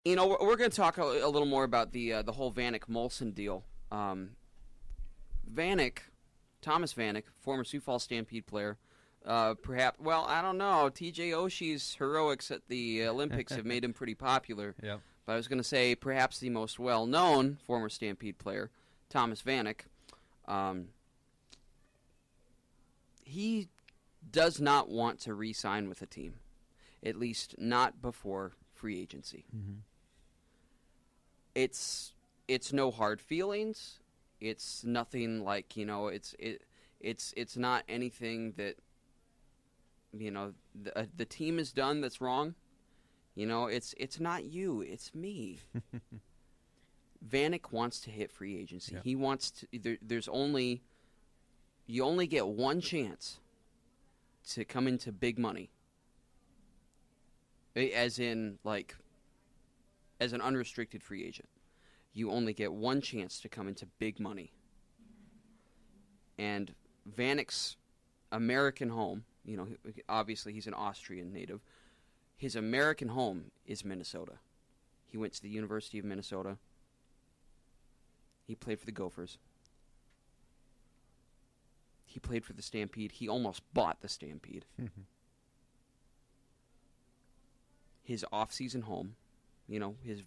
We're going to talk a little more about the whole Vanek Moulson deal. Vanek, Thomas Vanek, former Sioux Falls Stampede player, perhaps. Well, I don't know. T.J. Oshie's heroics at the Olympics have made him pretty popular. Yep. But I was going to say perhaps the most well-known former Stampede player, Thomas Vanek. He does not want to re-sign with a team, at least not before free agency. Mm-hmm. It's no hard feelings. It's nothing like, it's not anything that, the team has done that's wrong. It's not you, it's me. Vanek wants to hit free agency. Yeah. He wants to. You only get one chance to come into big money. As in, as an unrestricted free agent. You only get one chance to come into big money. And Vanek's American home, obviously he's an Austrian native. His American home is Minnesota. He went to the University of Minnesota. He played for the Gophers. He played for the Stampede. He almost bought the Stampede. His off-season home, his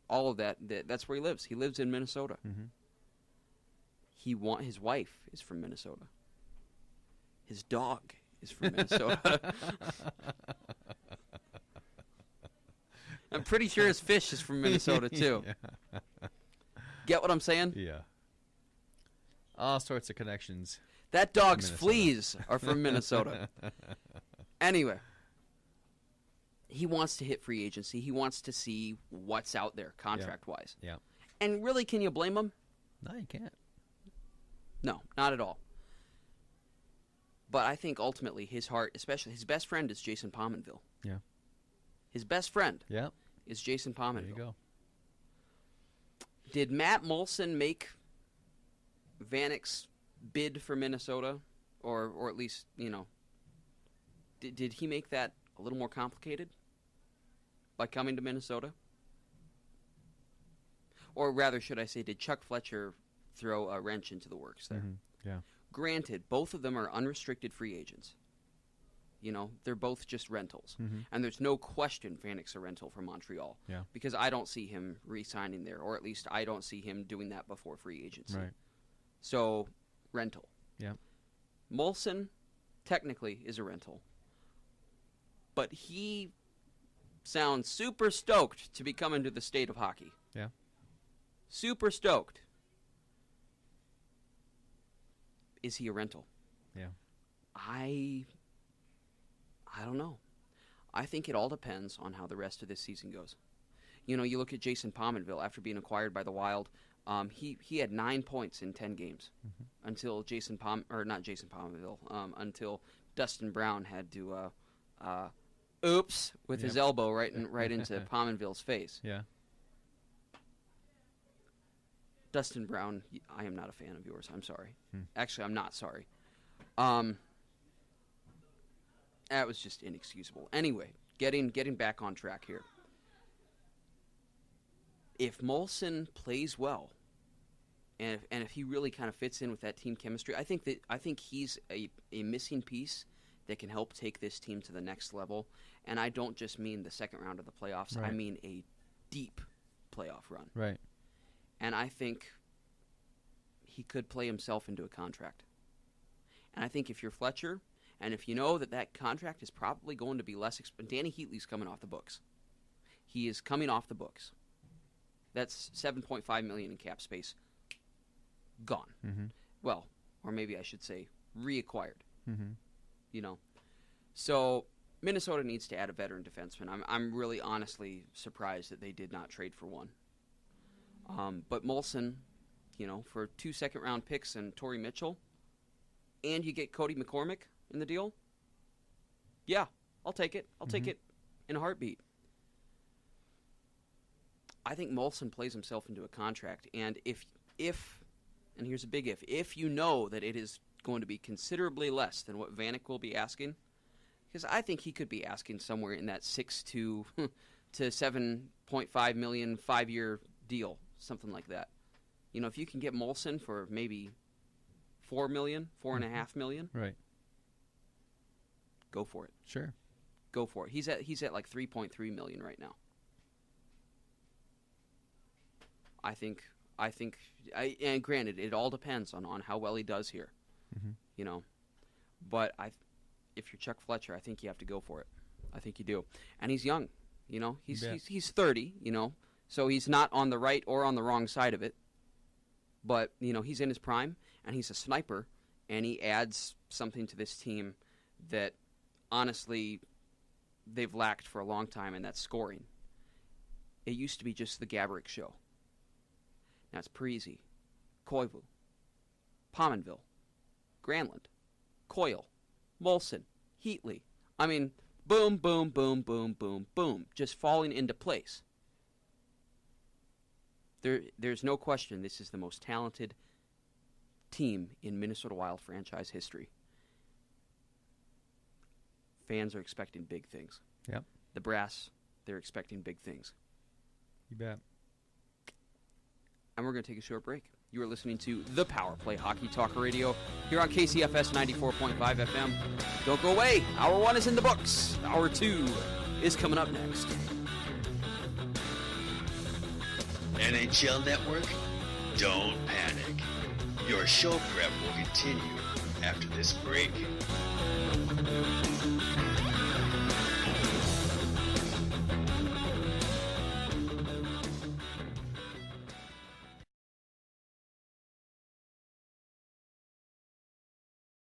all of that's where he lives. He lives in Minnesota. Mm-hmm. His wife is from Minnesota. His dog is from Minnesota. I'm pretty sure his fish is from Minnesota, too. Yeah. Get what I'm saying? Yeah. All sorts of connections. That dog's fleas are from Minnesota. Anyway, he wants to hit free agency. He wants to see what's out there contract-wise. Yeah. And really, can you blame him? No, you can't. No, not at all. But I think ultimately his heart, especially his best friend, is Jason Pominville. Yeah. His best friend Yeah. is Jason Pominville. There you go. Did Matt Moulson make Vanek's bid for Minnesota? Or at least, did he make that a little more complicated by coming to Minnesota? Or rather, should I say, did Chuck Fletcher throw a wrench into the works there? Mm-hmm. Yeah. Granted, both of them are unrestricted free agents. They're both just rentals. Mm-hmm. And there's no question Vanek's a rental from Montreal. Yeah. Because I don't see him re-signing there, or at least I don't see him doing that before free agency. Right. So, rental. Yeah. Moulson, technically, is a rental. But he sounds super stoked to be coming to the state of hockey. Yeah. Super stoked. Is he a rental? Yeah. I don't know. I think it all depends on how the rest of this season goes. You look at Jason Pominville after being acquired by the Wild. He had 9 points in 10 games until until Dustin Brown had to oops with his elbow right into Pominville's face. Yeah. Dustin Brown, I am not a fan of yours. I'm sorry. Actually, I'm not sorry. That was just inexcusable. Anyway, getting back on track here. If Moulson plays well, and if he really kind of fits in with that team chemistry, I think he's a missing piece that can help take this team to the next level. And I don't just mean the second round of the playoffs. Right. I mean a deep playoff run. Right. And I think he could play himself into a contract. And I think if you're Fletcher, and if you know that contract is probably going to be less expensive, Danny Heatley's coming off the books. He is coming off the books. That's $7.5 million in cap space. Gone. Mm-hmm. Well, or maybe I should say reacquired. Mm-hmm. So Minnesota needs to add a veteran defenseman. I'm really honestly surprised that they did not trade for one. But Moulson, for 2 second-round picks and Torrey Mitchell, and you get Cody McCormick in the deal, yeah, I'll take it. I'll take it in a heartbeat. I think Moulson plays himself into a contract, and if, and here's a big if you know that it is going to be considerably less than what Vanek will be asking, because I think he could be asking somewhere in that $6 to $7 $0.5 million 5-year deal, something like that. You know, if you can get Moulson for maybe $4 million, $4.5 million, Right. go for it. Sure. Go for it. He's at like $3.3 million right now. I think, and granted, it all depends on how well he does here, you know. But if you're Chuck Fletcher, I think you have to go for it. I think you do. And he's young, you know. He's 30, you know, so he's not on the right or on the wrong side of it. But, you know, he's in his prime, and he's a sniper, and he adds something to this team that, honestly, they've lacked for a long time, and that's scoring. It used to be just the Gaborik show. Now it's Parisi, Koivu, Pominville, Granlund, Coyle, Moulson, Heatley. I mean, boom, boom, boom, boom, boom, boom, just falling into place. There's no question this is the most talented team in Minnesota Wild franchise history. Fans are expecting big things. Yep. The brass, they're expecting big things. You bet. And we're going to take a short break. You are listening to The Power Play Hockey Talk Radio here on KCFS 94.5 FM. Don't go away. Hour 1 is in the books. Hour 2 is coming up next. NHL Network, don't panic. Your show prep will continue after this break.